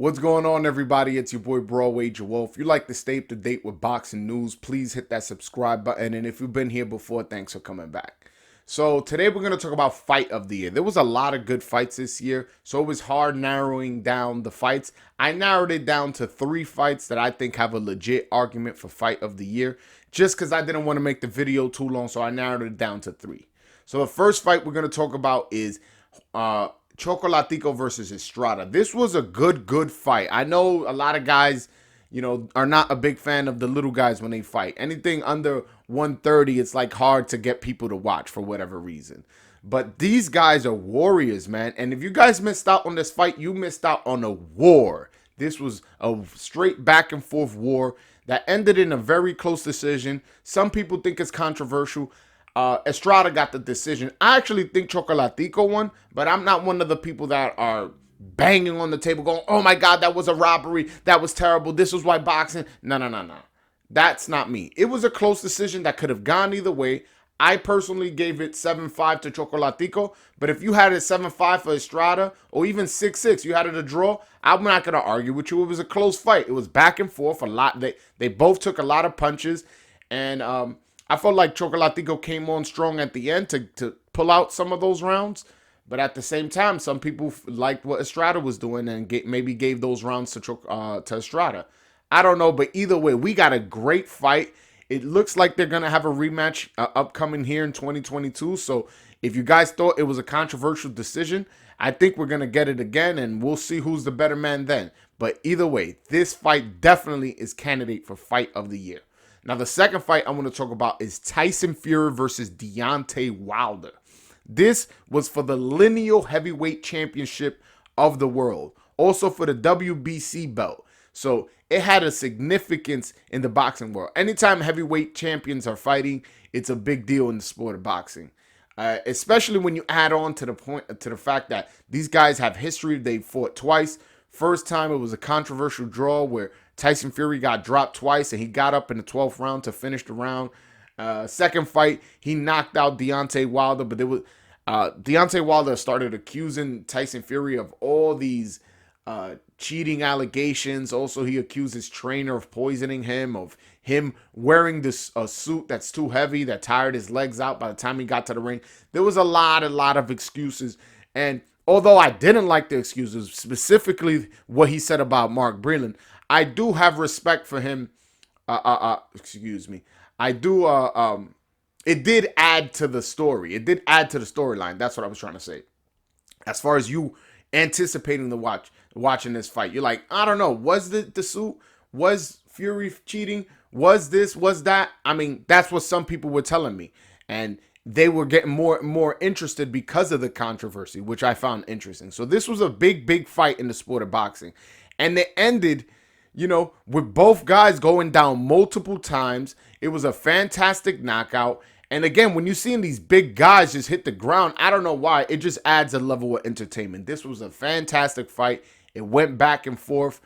What's going on, everybody? It's your boy Broadway Joel. If you like to stay up to date with boxing news, please hit that subscribe button. And if you've been here before, thanks for coming back. So today we're going to talk about fight of the year. There was a lot of good fights this year, so it was hard narrowing down the fights. I narrowed it down to 3 fights that I think have a legit argument for fight of the year, just because I didn't want to make the video too long, so I narrowed it down to 3. So the first fight we're going to talk about is Chocolatico versus Estrada. This was a good fight. I know a lot of guys, are not a big fan of the little guys when they fight. Anything under 130, it's like hard to get people to watch for whatever reason. But these guys are warriors, man. And if you guys missed out on this fight, you missed out on a war. This was a straight back and forth war that ended in a very close decision. Some people think it's controversial. Estrada got the decision. I actually think Chocolatico won, but I'm not one of the people that are banging on the table going, oh my God, that was a robbery. That was terrible. This was why boxing. No. That's not me. It was a close decision that could have gone either way. I personally gave it 7-5 to Chocolatico, but if you had it 7-5 for Estrada or even 6-6, you had it a draw, I'm not going to argue with you. It was a close fight. It was back and forth a lot. They both took a lot of punches, and I felt like Chocolatico came on strong at the end to pull out some of those rounds. But at the same time, some people liked what Estrada was doing and maybe gave those rounds to Estrada. I don't know, but either way, we got a great fight. It looks like they're going to have a rematch upcoming here in 2022. So if you guys thought it was a controversial decision, I think we're going to get it again, and we'll see who's the better man then. But either way, this fight definitely is candidate for fight of the year. Now, the second fight I want to talk about is Tyson Fury versus Deontay Wilder. This was for the lineal heavyweight championship of the world, also for the WBC belt. So it had a significance in the boxing world. Anytime heavyweight champions are fighting, it's a big deal in the sport of boxing. Especially when you add on to the fact that these guys have history. They fought twice. First time it was a controversial draw where Tyson Fury got dropped twice and he got up in the 12th round to finish the round. Second fight, he knocked out Deontay Wilder, but Deontay Wilder started accusing Tyson Fury of all these cheating allegations. Also, he accused his trainer of poisoning him, of him wearing this suit that's too heavy that tired his legs out by the time he got to the ring. There was a lot of excuses, and although I didn't like the excuses, specifically what he said about Mark Breland, I do have respect for him. Excuse me. I do. It did add to the story. It did add to the storyline. That's what I was trying to say. As far as you anticipating watching this fight, you're like, I don't know. Was the suit? Was Fury cheating? Was this? Was that? I mean, that's what some people were telling me, and they were getting more and more interested because of the controversy, which I found interesting. So this was a big fight in the sport of boxing, and they ended, with both guys going down multiple times. It was a fantastic knockout. And again, when you're seeing these big guys just hit the ground, I don't know why, it just adds a level of entertainment. This was a fantastic fight. It went back and forth.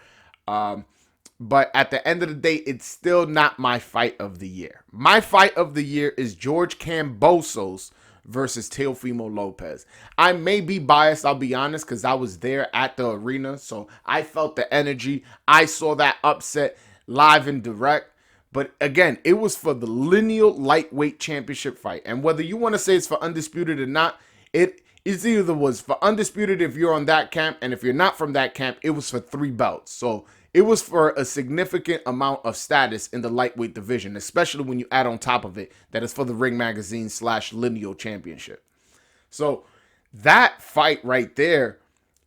But at the end of the day, it's still not my fight of the year. My fight of the year is George Kambosos versus Teofimo Lopez. I may be biased, I'll be honest, because I was there at the arena. So I felt the energy. I saw that upset live and direct. But again, it was for the lineal lightweight championship fight. And whether you want to say it's for undisputed or not, it either was for undisputed if you're on that camp, and if you're not from that camp, it was for 3 belts. So it was for a significant amount of status in the lightweight division, especially when you add on top of it that it's for the Ring Magazine / lineal championship. So that fight right there,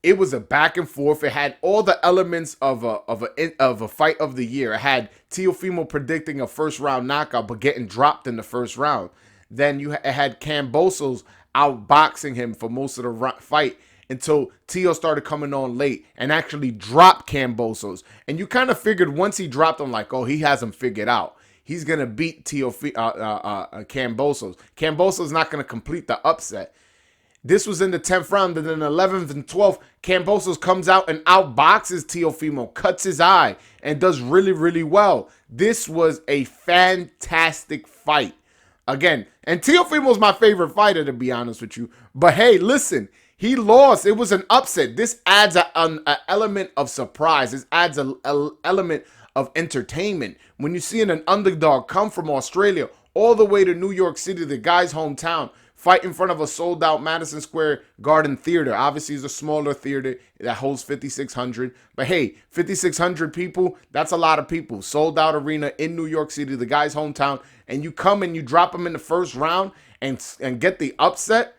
it was a back and forth. It had all the elements of a fight of the year. It had Teofimo predicting a first round knockout but getting dropped in the first round. Then it had Kambosos outboxing him for most of the fight until Teo started coming on late and actually dropped Kambosos. And you kind of figured once he dropped him, like, oh, he has him figured out. He's gonna beat Kambosos. Kambosos not gonna complete the upset. This was in the 10th round, and then 11th and 12th, Kambosos comes out and outboxes Teofimo, cuts his eye, and does really well. This was a fantastic fight. Again, And Teofimo's my favorite fighter, to be honest with you. But hey, listen, he lost. It was an upset. This adds an element of surprise. This adds an element of entertainment. When you see an underdog come from Australia all the way to New York City, the guy's hometown, fight in front of a sold-out Madison Square Garden theater. Obviously, it's a smaller theater that holds 5,600. But hey, 5,600 people, that's a lot of people. Sold-out arena in New York City, the guy's hometown. And you come and you drop him in the first round and get the upset.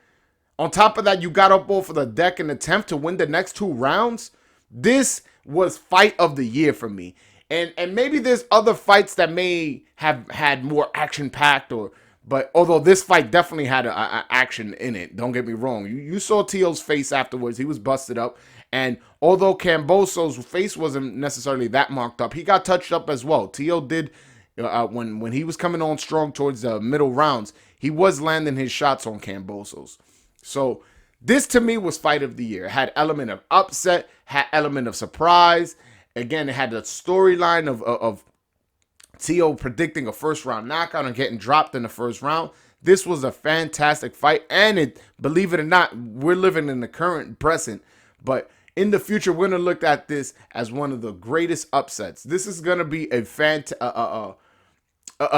On top of that, you got up off of the deck and attempt to win the next 2 rounds. This was fight of the year for me. And maybe there's other fights that may have had more action-packed but although this fight definitely had a action in it, don't get me wrong. You saw Teo's face afterwards. He was busted up. And although Kambosos' face wasn't necessarily that marked up, he got touched up as well. Teo did, when he was coming on strong towards the middle rounds, he was landing his shots on Kambosos. So this to me was fight of the year. It had element of upset, had element of surprise. Again, it had the storyline of Teo predicting a first round knockout and getting dropped in the first round. This was a fantastic fight. And believe it or not, we're living in the current present. But in the future, we're going to look at this as one of the greatest upsets. This is going to be a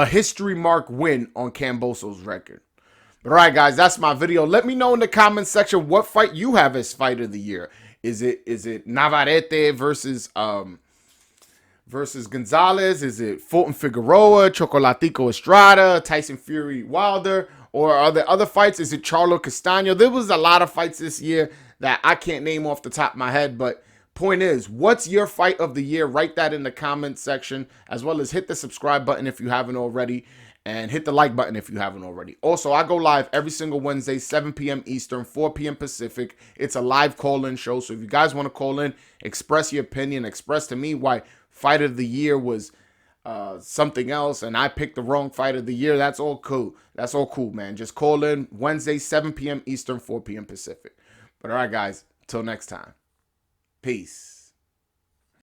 history mark win on Kambosos' record. But all right, guys, that's my video. Let me know in the comments section what fight you have as fight of the year. Is it Navarrete versus Gonzalez? Is it Fulton Figueroa, Chocolatico Estrada, Tyson Fury Wilder? Or are there other fights? Is it Charlo Castaño? There was a lot of fights this year that I can't name off the top of my head. But point is, what's your fight of the year? Write that in the comments section, as well as hit the subscribe button if you haven't already. And hit the like button if you haven't already. Also, I go live every single Wednesday, 7 p.m. Eastern, 4 p.m. Pacific. It's a live call-in show. So if you guys want to call in, express your opinion, express to me why fight of the year was something else and I picked the wrong fight of the year, that's all cool. That's all cool, man. Just call in Wednesday, 7 p.m. Eastern, 4 p.m. Pacific. But all right, guys, till next time. Peace.